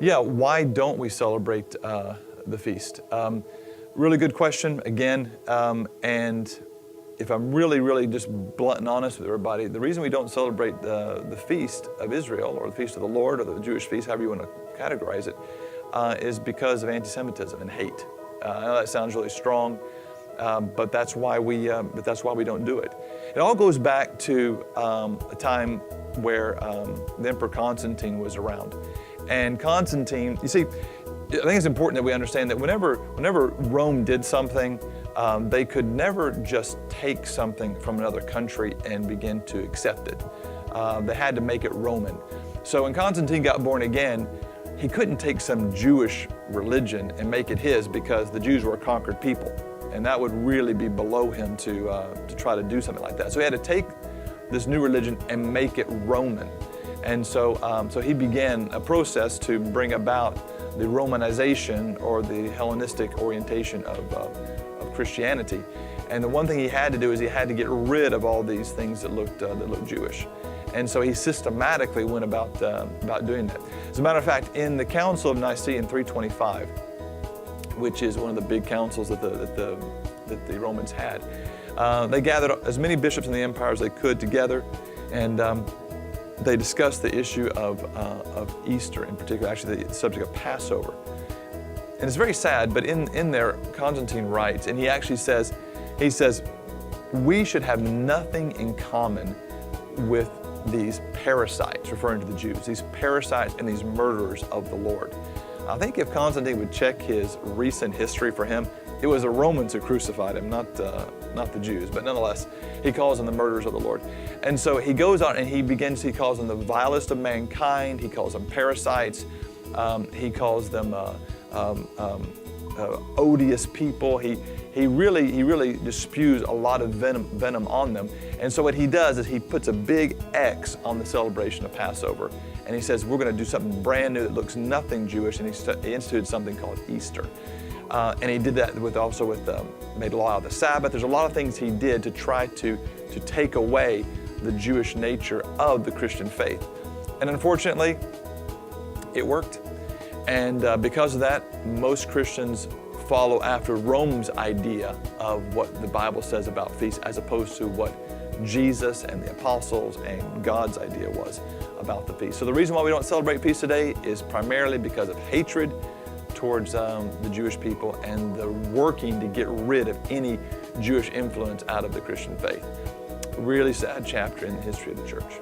Yeah, why don't we celebrate the feast? Really good question, again. And if I'm really just blunt and honest with everybody, the reason we don't celebrate the feast of Israel, or the feast of the Lord, or the Jewish feast, however you want to categorize it, is because of anti-Semitism and hate. I know that sounds really strong, but that's why we don't do it. It all goes back to a time where the Emperor Constantine was around. And Constantine, you see, I think it's important that we understand that whenever Rome did something, they could never just take something from another country and begin to accept it. They had to make it Roman. So when Constantine got born again, he couldn't take some Jewish religion and make it his, because the Jews were a conquered people. And that would really be below him to try to do something like that. So he had to take this new religion and make it Roman. And so he began a process to bring about the Romanization, or the Hellenistic orientation of Christianity. And the one thing he had to do is he had to get rid of all these things that looked Jewish. And so he systematically went about doing that. As a matter of fact, in the Council of Nicaea in 325, which is one of the big councils that the Romans had, they gathered as many bishops in the empire as they could together, and they discussed the issue of Easter, in particular, actually the subject of Passover. And it's very sad, but in there, Constantine writes, and he actually says, we should have nothing in common with these parasites, referring to the Jews, these parasites and these murderers of the Lord. I think if Constantine would check his recent history for him, it was the Romans who crucified him, not the Jews, but nonetheless, he calls them the murderers of the Lord. And so he goes on and he calls them the vilest of mankind, he calls them parasites, he calls them odious people. He really just spews a lot of venom on them. And so what he does is he puts a big X on the celebration of Passover, and he says, we're going to do something brand new that looks nothing Jewish, and he instituted something called Easter. And he did that made a law out of the Sabbath. There's a lot of things he did to try to take away the Jewish nature of the Christian faith. And unfortunately, it worked. And because of that, most Christians follow after Rome's idea of what the Bible says about feasts, as opposed to what Jesus and the apostles and God's idea was about the feast. So the reason why we don't celebrate feasts today is primarily because of hatred towards the Jewish people and the working to get rid of any Jewish influence out of the Christian faith. Really sad chapter in the history of the church.